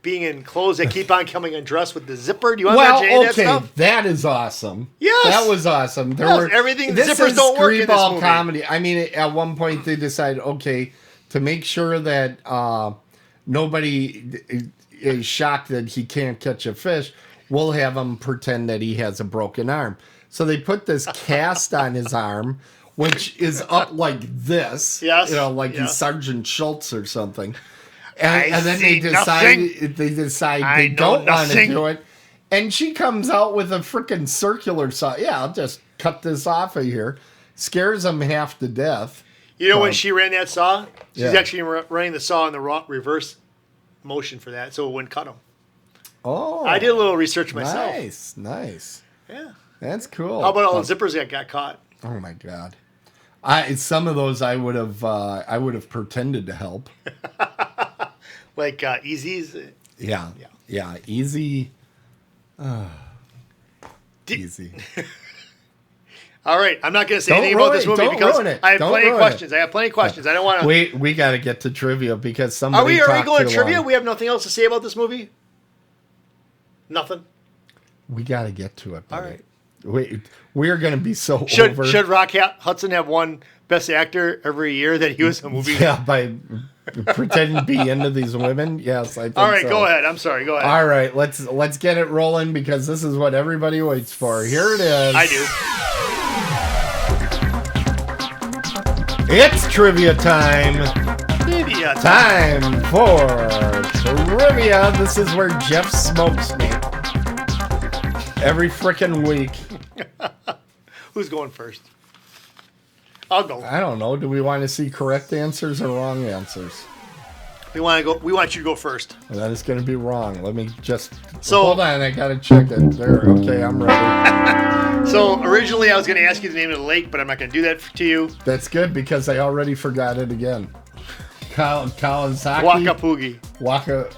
being in clothes that keep on coming undressed with the zipper? Do you want to mention any of that stuff? That is awesome. Yes. That was awesome. Everything. Zippers don't work in this movie. Comedy. I mean, at one point they decided, okay, to make sure that nobody is shocked that he can't catch a fish, we'll have him pretend that he has a broken arm. So they put this cast on his arm, which is up like this. Yes. Like he's Sergeant Schultz or something. And then they decide they don't want to do it. And she comes out with a freaking circular saw. Yeah, I'll just cut this off of here. Scares him half to death. You know when she ran that saw? She's actually running the saw in the reverse motion for that, so it wouldn't cut him. Oh. I did a little research myself. Nice. Yeah. That's cool. How about all the zippers that got caught? Oh my God. Some of those I would have pretended to help. Like Easy's? Yeah. Easy. Easy. All right, I'm not going to say anything about this movie because I have plenty of questions. I don't want to. We got to get to trivia because somebody. Are we going to trivia? We have nothing else to say about this movie. Nothing. We got to get to it. All right. We're going to be so over. Should Rock Hudson have won Best Actor every year that he was in a movie? Yeah, by pretending to be into these women. Yes, I think all right, so. go ahead. I'm sorry. Go ahead. All right, let's get it rolling because this is what everybody waits for. Here it is. I do. It's trivia time. Trivia time for trivia. This is where Jeff smokes me every frickin' week. Who's going first? I'll go. I don't know. Do we want to see correct answers or wrong answers? We want you to go first. Well, that is going to be wrong. Let me just. Hold on. I got to check it. There. Okay, I'm ready. So originally I was going to ask you the name of the lake, but I'm not going to do that to you. That's good because I already forgot it again. Kawasaki. Wakapugi.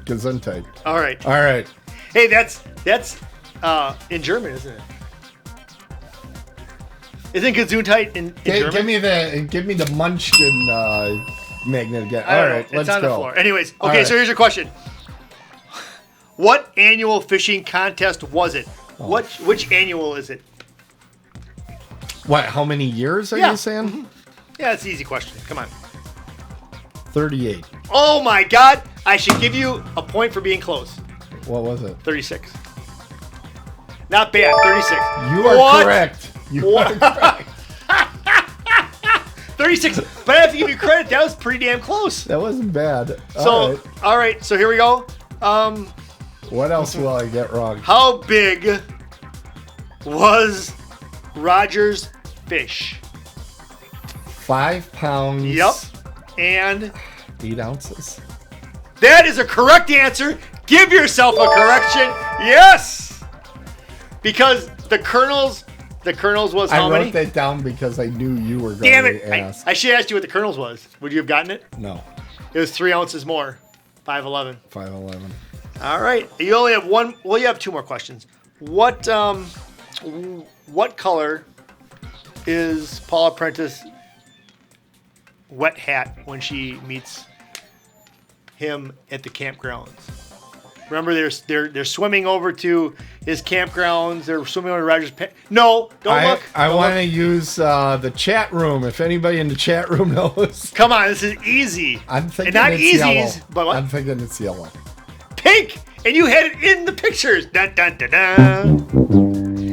Gesundheit. All right. Hey, that's in German, isn't it? Isn't Gesundheit in German? Give me the Munchkin magnet again. All right, let's go. It's on the floor. Anyways, okay, so here's your question. What annual fishing contest was it? Oh. Which annual is it? What? How many years are you saying? Mm-hmm. Yeah, it's an easy question. Come on. 38. Oh my God! I should give you a point for being close. What was it? 36. Not bad. 36. You are correct. You are correct. 36. But I have to give you credit. That was pretty damn close. That wasn't bad. All right. So here we go. What else will I get wrong? How big was Roger's fish? 5 pounds. Yep. And 8 ounces. That is a correct answer. Give yourself a correction. Yes. Because the Colonel's was how I many? wrote that down because I knew you were going Damn to it. ask. I should have asked you what the Colonel's was. Would you have gotten it? No, It was 3 ounces more. 511. 511. All right. You only have one. Well, you have 2 more questions. What color is Paula Prentice wet hat when she meets him at the campgrounds? Remember, they're swimming over to his campgrounds. They're swimming over to Roger's. No, don't look. I want to use the chat room. If anybody in the chat room knows, Come on, this is easy. I'm thinking and not it's easies, yellow. but what? I'm thinking it's yellow. Pink, and you had it in the pictures. Dun, dun, dun, dun.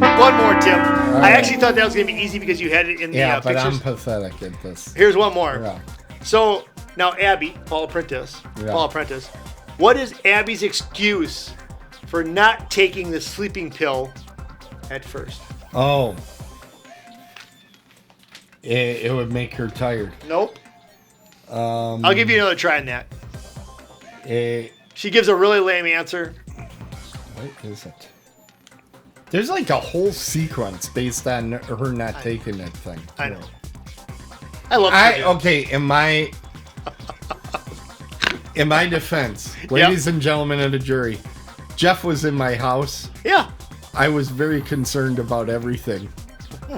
One more, Tim. I actually thought that was going to be easy because you had it in the Yeah, but pictures. I'm pathetic at this. Here's one more. Yeah. So now Abby, Paula Prentice, what is Abby's excuse for not taking the sleeping pill at first? Oh. It would make her tired. Nope. I'll give you another try on that. It, She gives a really lame answer. what is it? There's like a whole sequence based on her not taking that thing. I know. I love trivia. Okay, in my defense, ladies and gentlemen of the jury, Jeff was in my house. Yeah. I was very concerned about everything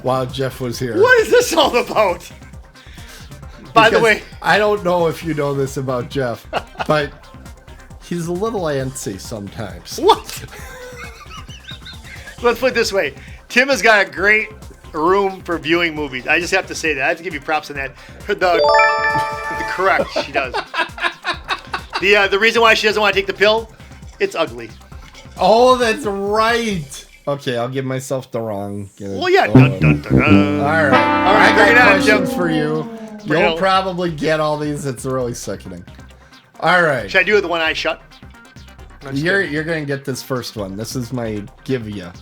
while Jeff was here. What is this all about? By the way, I don't know if you know this about Jeff, but he's a little antsy sometimes. what? Let's put it this way. Tim has got a great room for viewing movies. I just have to say that. I have to give you props on that. The correct, she does. The reason why she doesn't want to take the pill, it's ugly. Oh, that's right. Okay, I'll give myself the wrong. Well, yeah. Dun, dun, dun, dun. All right. right, I bring it got on, questions Jim. for you. Bring it You'll on. probably get all these. It's really sickening. All right. Should I do it with one eye shut? No, just kidding. You're going to get this first one. This is my give ya.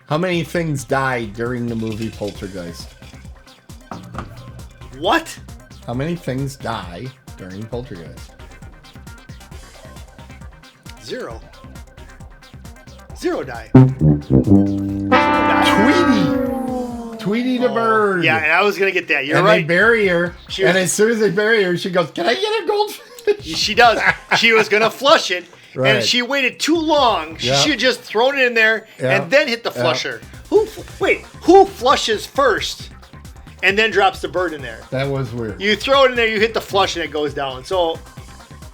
How many things died during the movie Poltergeist? What? How many things die during Poltergeist? 0. 0 die. Tweety the bird. Yeah, and I was going to get that. You're and right. they bury her. She And was- as soon as they bury her, she goes, "Can I get a goldfish?" She does. She was going to flush it, Right. and she waited too long. She Yeah. should have just thrown it in there Yeah. and then hit the Yeah. flusher. Who flushes first and then drops the bird in there? That was weird. You throw it in there, you hit the flush, and it goes down. So,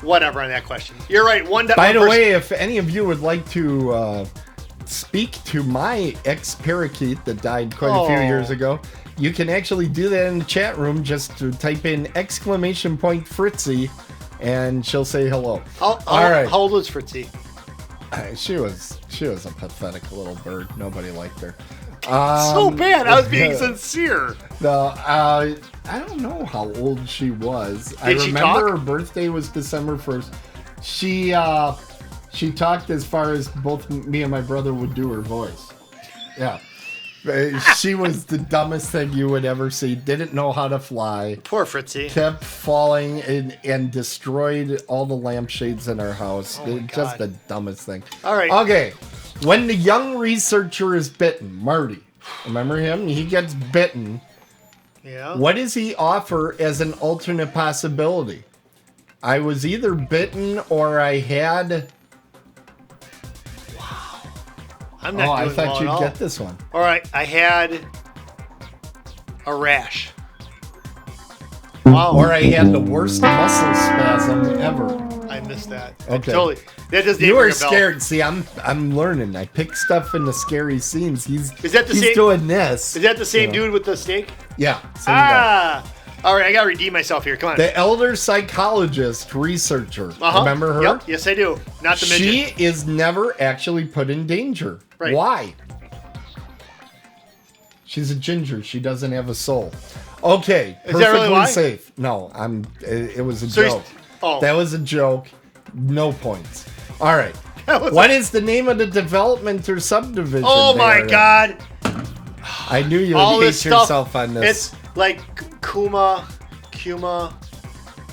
whatever on that question. You're right. By the way, if any of you would like to speak to my ex-parakeet that died quite a few years ago, you can actually do that in the chat room. Just to type in ~Fritzy, and she'll say hello. All right. How old was Fritzy? She was a pathetic little bird. Nobody liked her. So bad. I was being sincere. No, I don't know how old she was. I Did she remember talk? her birthday was December 1st. She talked as far as both me and my brother would do her voice. Yeah. She was the dumbest thing you would ever see. Didn't know how to fly. Poor Fritzy. Kept falling and destroyed all the lampshades in our house. Oh my Just God. the dumbest thing. All right. Okay. When the young researcher is bitten, Marty, remember him? He gets bitten. Yeah. What does he offer as an alternate possibility? I was either bitten or I had... I'm not Oh, I doing thought well at you'd all. get this one. All right. I had a rash. Wow. Or I had the worst muscle spasm ever. I missed that. Okay. Totally. That doesn't You even were ring a bell. scared. See, I'm learning. I pick stuff in the scary scenes. Is that the he's same- doing this. Is that the same Yeah. dude with the steak? Yeah. Same guy. All right. I got to redeem myself here. Come on. The elder psychologist researcher. Uh-huh. Remember her? Yep. Yes, I do. Not the midget. She is never actually put in danger. Right. Why? She's a ginger. She doesn't have a soul. Okay. Is that really why? safe. No, it was a So he's- joke. oh. That was a joke. No points. All right. That was What is the name of the development or subdivision? Oh my there? God. I knew you All would hate this stuff. yourself on this. It's like Kuma.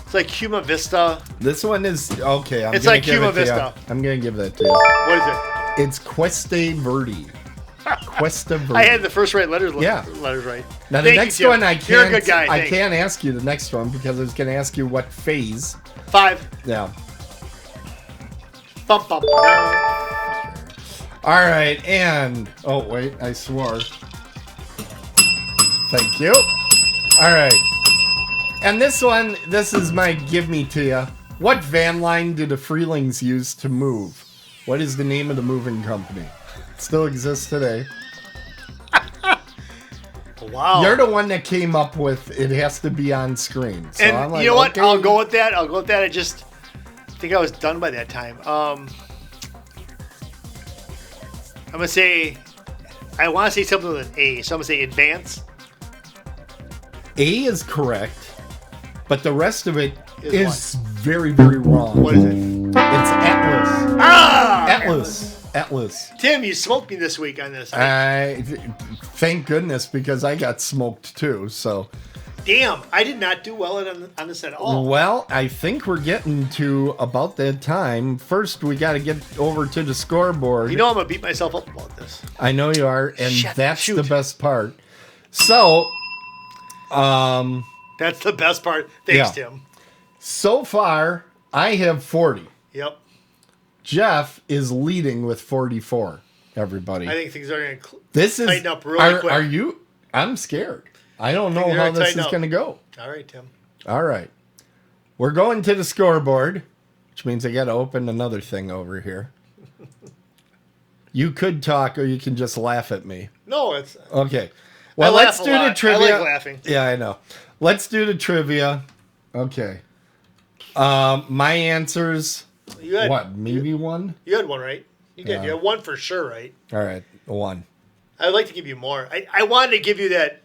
It's like Cuma Vista. This one is okay. It's like Cuma Vista. I'm gonna give that to you. What is it? It's Cuesta Verde. Cuesta Verde. I had the first letters Yeah. right. Now the next one I can't. You're a good guy. I Thanks. can't ask you the next one because I was gonna ask you what phase. 5. Yeah. Bump, bump. All right, and oh wait, I swore. Thank you. All right, and this is my give me to you. What van line do the Freelings use to move? What is the name of the moving company? It still exists today. Wow. You're the one that came up with it has to be on screen. So And I'm like, you know what? okay. I'll go with that. I just think I was done by that time. I'm gonna say, I want to say something with an A, so I'm gonna say advance. A is correct, but the rest of it Is is very, very wrong. What is it? It's Atlas. Ah! Atlas. Tim, you smoked me this week on this. Thank goodness, because I got smoked too. So, Damn, I did not do well on this at all. well, I think we're getting to about that time. First, we got to get over to the scoreboard. You know I'm gonna beat myself up about this. I know you are, and Shit, that's shoot. the best part. So, That's the best part. Thanks, Yeah. Tim. so far, I have 40. Yep. Jeff is leading with 44. Everybody, I think things are gonna this is tighten up really quick. Are you? I'm scared. I don't know they're how gonna this tighten is up. going to go. All right, Tim. All right. We're going to the scoreboard, which means I got to open another thing over here. You could talk or you can just laugh at me. No, it's Okay. Well, laugh let's a do the lot. trivia. I like laughing. Yeah, I know. Let's do the trivia. Okay. My answers, you had what, maybe one? You had one right. You did. Yeah. You had one for sure right. All right, one. I'd like to give you more. I wanted to give you that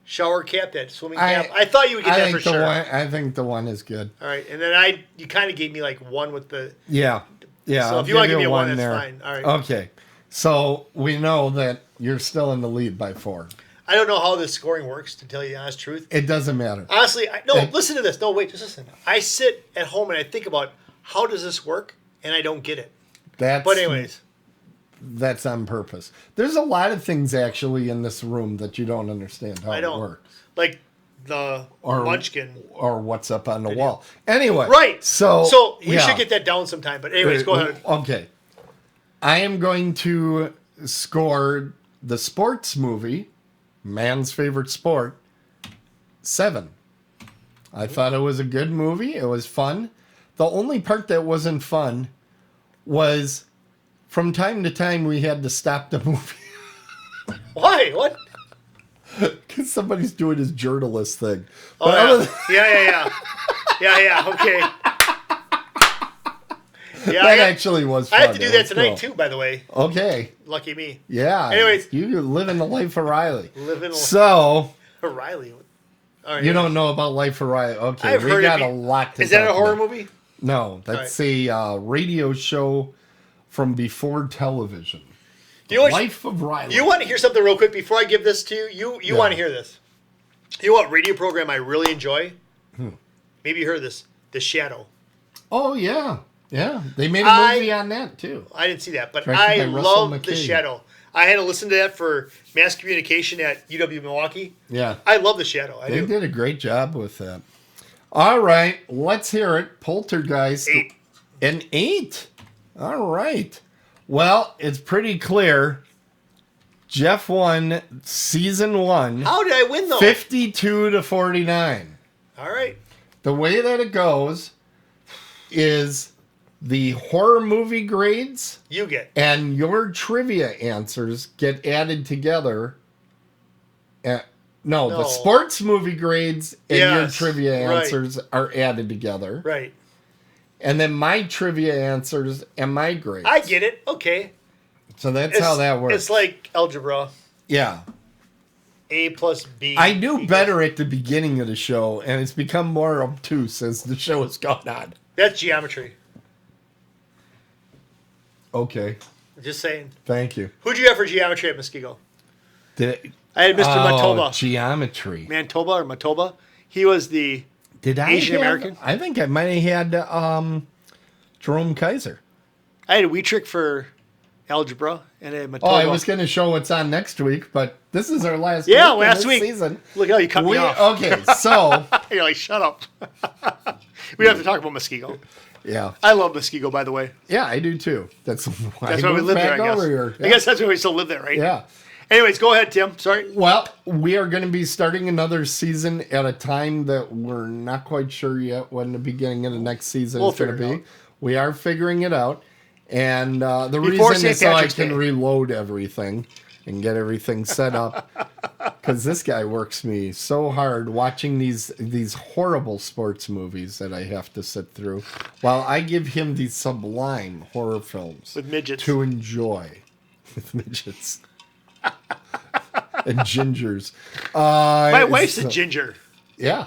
shower cap, that swimming cap. I thought you would get that for sure. I think the one is good. All right, and then you kind of gave me like one with the. Yeah. Yeah. So I'll if you want to give me a one, there. that's fine. All right. Okay. So we know that you're still in the lead by 4. I don't know how this scoring works, to tell you the honest truth. It doesn't matter. Honestly, listen to this. No, wait, just listen. I sit at home and I think about how does this work, and I don't get it. But anyways, that's on purpose. There's a lot of things actually in this room that you don't understand how I it don't works. like the Munchkin. Or what's up on the wall. Anyway. Right. So we should get that down sometime. But anyways, go ahead. Okay. I am going to score the sports movie, man's favorite sport, 7. I thought it was a good movie. It was fun. The only part that wasn't fun was from time to time we had to stop the movie. Why? What? Because somebody's doing his journalist thing. Oh, But other yeah. Yeah, okay. Yeah, that actually was fun. I have to do It that was tonight, cool. too, by the way. Okay. Lucky me. Yeah. Anyways. You living the life of Riley. Living So, Riley. All right, you don't know about Life of Riley. Okay, I've we heard got it a lot to Is that a talk horror about. movie? No, that's a radio show from before television. You know what? Life of Riley. You want to hear something real quick before I give this to you? You want to hear this? You know what radio program I really enjoy? Maybe you heard this. The Shadow. Oh, yeah. Yeah. They made a movie on that, too. I didn't see that, but Directed I by Russell love The McKay. Shadow. I had to listen to that for mass communication at UW Milwaukee. Yeah. I love The Shadow. I They do. did a great job with that. All right. Let's hear it. Poltergeist. 8. An 8. All right. Well, it's pretty clear. Jeff won season 1. How did I win, though? 52 to 49. All right. The way that it goes is the horror movie grades You get. and your trivia answers get added together. No, the No. sports movie grades and your Yes, trivia right. answers are added together. Right. And then my trivia answers and my grades. I get it. Okay. So that's how that works. It's like algebra. Yeah. A plus B. I do equals- better at the beginning of the show, and it's become more obtuse as the show has gone on. That's geometry. Okay. Just saying. Thank you. Who'd you have for geometry at Muskego? Did it, I had Mr. Matoba. Geometry. Mantoba or Matoba. He was the Did I Asian have- American? I think I might have had Jerome Kaiser. I had a Wheatrick for algebra and a Matola. Oh, I was going to show what's on next week, but this is our last Yeah, week last of this week. season. Look how you cut me off. Okay, so You're like, shut up. We have to talk about Muskego. yeah, I love Muskego, by the way. yeah, I do too. That's why That's I why we moved live there, back I guess. over here. I guess that's why we still live there, right? Yeah. Anyways, go ahead, Tim. Sorry. Well, we are going to be starting another season at a time that we're not quite sure yet when the beginning of the next season We'll is going to figure it be. out. We are figuring it out. And the Before reason St. is so I Patrick's can Day. reload everything and get everything set up. Because this guy works me so hard watching these horrible sports movies that I have to sit through, while I give him these sublime horror films With midgets. to enjoy. With midgets. And gingers. My wife's so- a ginger. Yeah.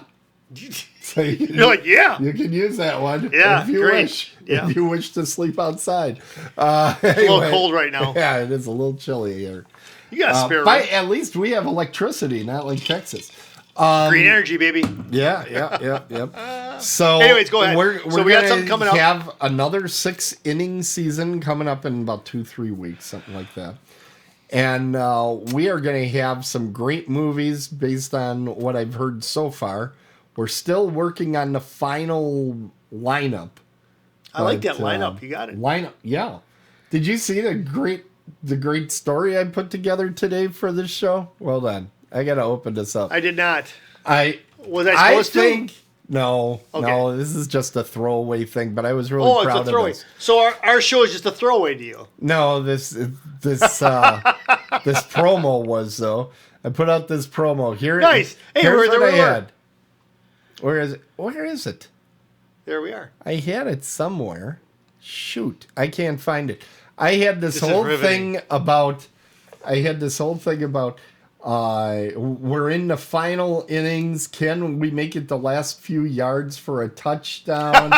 So you, You're like, yeah. you can use that one Yeah, if you great. wish. Yeah. If you wish to sleep outside. It's a little cold right now. Yeah, it is a little chilly here. You got a spare But room. at least we have electricity, not like Texas. Green energy, baby. Yeah. So, Anyways, go ahead. We're So we got gonna something coming up. have another 6-inning season coming up in about 2-3 weeks, something like that. And we are going to have some great movies based on what I've heard so far. We're still working on the final lineup. I like that But, lineup. You got it. Lineup, yeah. Did you see the great story I put together today for this show? Well done. I got to open this up. I did not. I Was I supposed think, to? No, Okay. no, this is just a throwaway thing, but I was really Oh, proud it's a throwaway. of this. So our show is just a throwaway to you. No, this this promo was though. I put out this promo here. Nice. Hey, here's there what I we were. had. Where is it? Where is it? There we are. I had it somewhere. Shoot, I can't find it. I had this This is whole riveting. thing about. We're in the final innings. Can we make it the last few yards for a touchdown?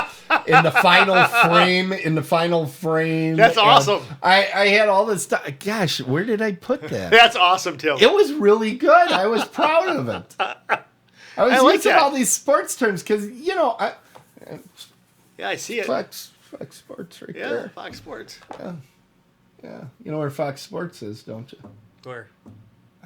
in the final frame. That's And awesome. I had all this stuff. Gosh, where did I put that? That's awesome, Tim. It was really good. I was proud of it. I was I like using that. all these sports terms because, Yeah, I see it. Fox Sports right Yeah, there. Fox Sports. Yeah. You know where Fox Sports is, don't you? Where?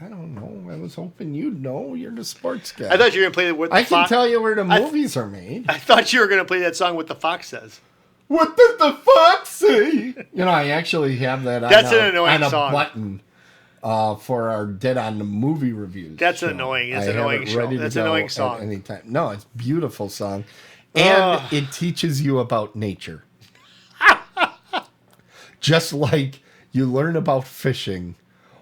I don't know. I was hoping you'd know. You're the sports guy. I thought you were gonna play it with the I can Fox. tell you where the I- movies are made. I thought you were gonna play that song with the Fox says. What does the fox say? I actually have that That's on, an annoying on a song. button for our Dead on the Movie reviews. That's show. annoying. It's I an have annoying it show. ready to That's an go annoying at song. any time. No, it's a beautiful song. And it teaches you about nature. Just like you learn about fishing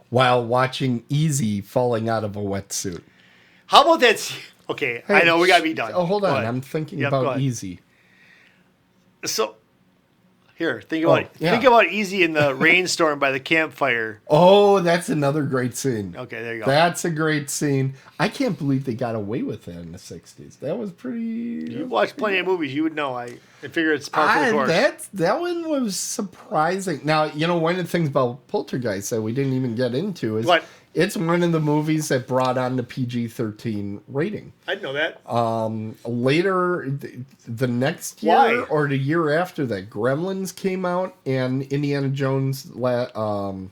while watching Easy falling out of a wetsuit. How about that? Okay, I know we gotta be done. Oh, hold Go on. ahead. I'm thinking Yep, go about ahead. Easy. So, here, think about yeah. think about Easy in the rainstorm by the campfire. Oh, that's another great scene. Okay, there you go. That's a great scene. I can't believe they got away with that in the 60s. That was pretty... You watch plenty of movies, you would know. I figure it's part of the course. That one was surprising. Now, one of the things about Poltergeist that we didn't even get into is What? it's one of the movies that brought on the PG-13 rating. I didn't know that. Later, the next year Why? or the year after that, Gremlins came out and Indiana Jones, not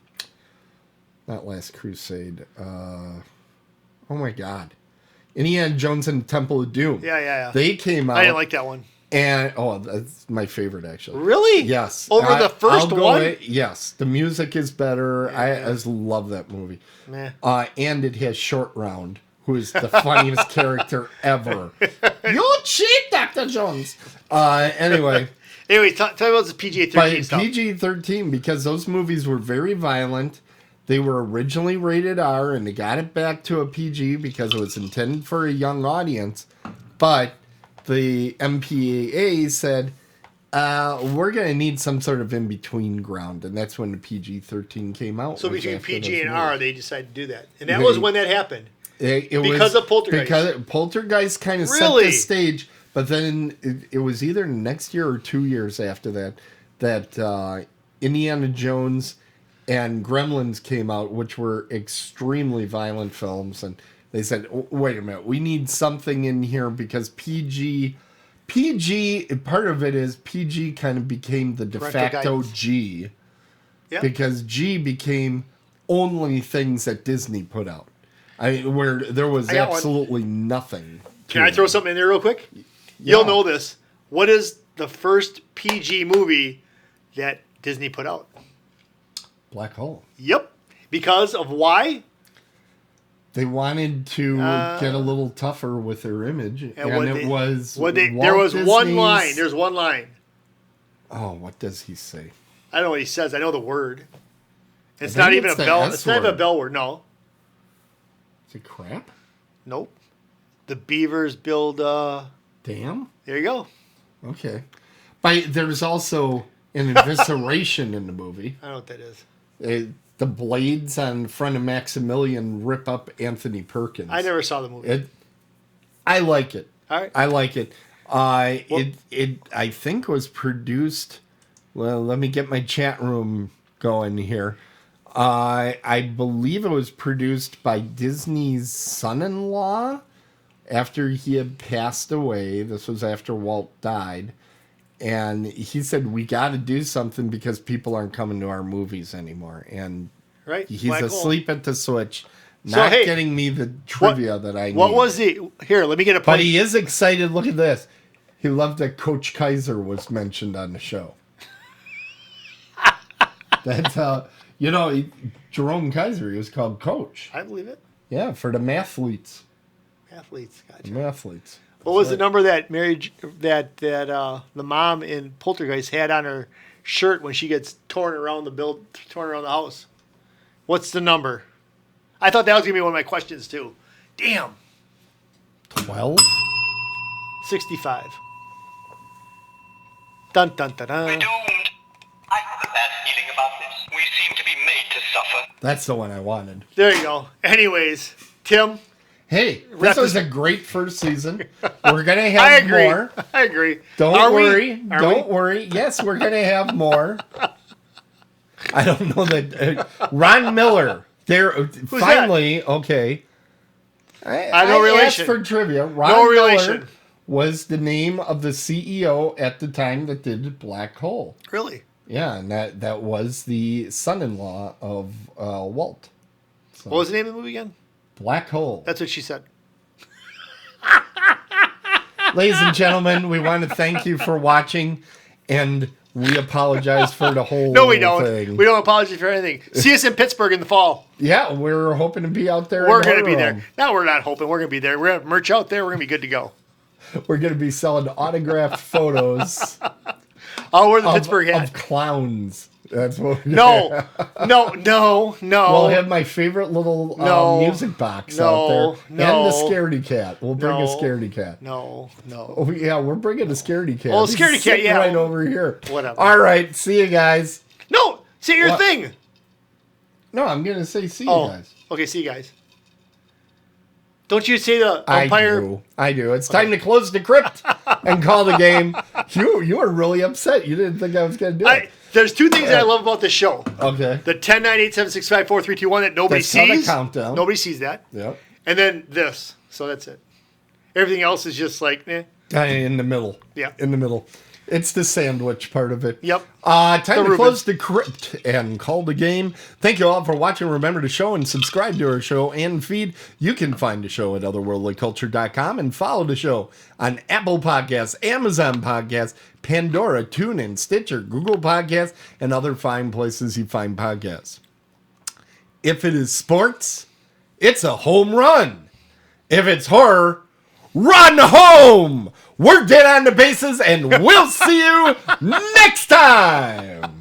Last Crusade. Oh my God. Indiana Jones and the Temple of Doom. Yeah. They came out. I didn't like that one. And, that's my favorite, actually. Really? Yes. Over the 1st one? Yes. The music is better. I just love that movie. Meh. And it has Short Round, who is the funniest character ever. You cheat, Dr. Jones. Anyway. Anyway, tell me about this PG-13 But stuff. PG-13, because those movies were very violent. They were originally rated R, and they got it back to a PG because it was intended for a young audience. But the MPAA said, we're going to need some sort of in-between ground, and that's when the PG-13 came out. So was between after PG those and movies. R, they decided to do that. And that was when that happened. It Because of Poltergeist. Because Poltergeist kind of set Really? the stage, but then it was either next year or 2 years after that Indiana Jones and Gremlins came out, which were extremely violent films, and They said, wait a minute, we need something in here because PG, part of it is PG kind of became the de Parental facto guidance. G. Yeah. Because G became only things that Disney put out. Where there was I got one. absolutely nothing. Can I throw something in there real quick? You'll know this. What is the first PG movie that Disney put out? Black Hole. Yep. Because of why? They wanted to get a little tougher with their image, and there was Walt one Disney's- line. There's one line. Oh, what does he say? I don't know what he says. I know the word. It's I think not even a it's the bell. S It's not even a word. bell word. No. Is it crap? Nope. The beavers build. Damn. There you go. Okay. There's also an evisceration in the movie. I don't know what that is. The blades on front of Maximilian rip up Anthony Perkins. I never saw the movie. I like it. All right. I like it. It I think was produced. Well, let me get my chat room going here. I believe it was produced by Disney's son-in-law after he had passed away. This was after Walt died. And he said, we got to do something because people aren't coming to our movies anymore. And Right. he's Black hole. asleep at the switch, So, not hey, getting me the trivia that I need. What was the here? Let me get a But point. he is excited. Look at this. He loved that Coach Kaiser was mentioned on the show. That's how, Jerome Kaiser, he was called Coach. I believe it. Yeah, for the mathletes. Athletes. Gotcha. Mathletes. What was the number that the mom in Poltergeist had on her shirt when she gets torn around the house? What's the number? I thought that was gonna be one of my questions too. Damn. 12? 65. Dun dun dun dun. We're doomed. I have a bad feeling about this. We seem to be made to suffer. That's the one I wanted. There you go. Anyways, Tim, Hey, Wrap this was this- a great first season. We're going to I have agree. more. I agree. Don't Are we? worry. Are Don't we? worry. Yes, we're going to have more. I don't know that. Ron Miller. There. Finally, okay. I no relation. asked for trivia. Ron No Miller relation. was the name of the CEO at the time that did Black Hole. Really? Yeah, and that was the son-in-law of Walt. So, What was the name of the movie again? Black Hole. That's what she said. Ladies and gentlemen, we want to thank you for watching, and we apologize for the whole No, we don't. thing. We don't apologize for anything. See us in Pittsburgh in the fall. Yeah, we're hoping to be out there. We're in going to be Horror there. No, we're not hoping. We're going to be there. We're going to have merch out there. We're going to be good to go. We're going to be selling autographed photos Oh, we're the Pittsburgh hat. of clowns. That's what. No. We'll have my favorite little No. music box No. out there, and No. the scaredy cat. We'll bring a No. scaredy cat. No. Oh yeah, we're bringing a scaredy cat. Oh, He's scaredy cat, sitting yeah. right over here. Whatever. All right, see you guys. No. Say your What? thing. No, I'm gonna say see you Oh. guys. Okay, see you guys. Don't you say the umpire? I do. It's time to close the crypt and call the game. You were really upset. You didn't think I was gonna do it. There's two things that I love about this show. Okay. The 10, 9, 8, 7, 6, 5, 4, 3, 2, 1 that nobody That's not a sees. countdown. Nobody sees that. Yep. And then this. So that's it. Everything else is just like, eh. In the middle. Yeah. In the middle. It's the sandwich part of it. Yep. Time The to Reuben. close the crypt and call the game. Thank you all for watching. Remember to show and subscribe to our show and feed. You can find the show at otherworldlyculture.com and follow the show on Apple Podcasts, Amazon Podcasts, Pandora, TuneIn, Stitcher, Google Podcasts, and other fine places you find podcasts. If it is sports, it's a home run. If it's horror, run home! We're dead on the bases, and we'll see you next time!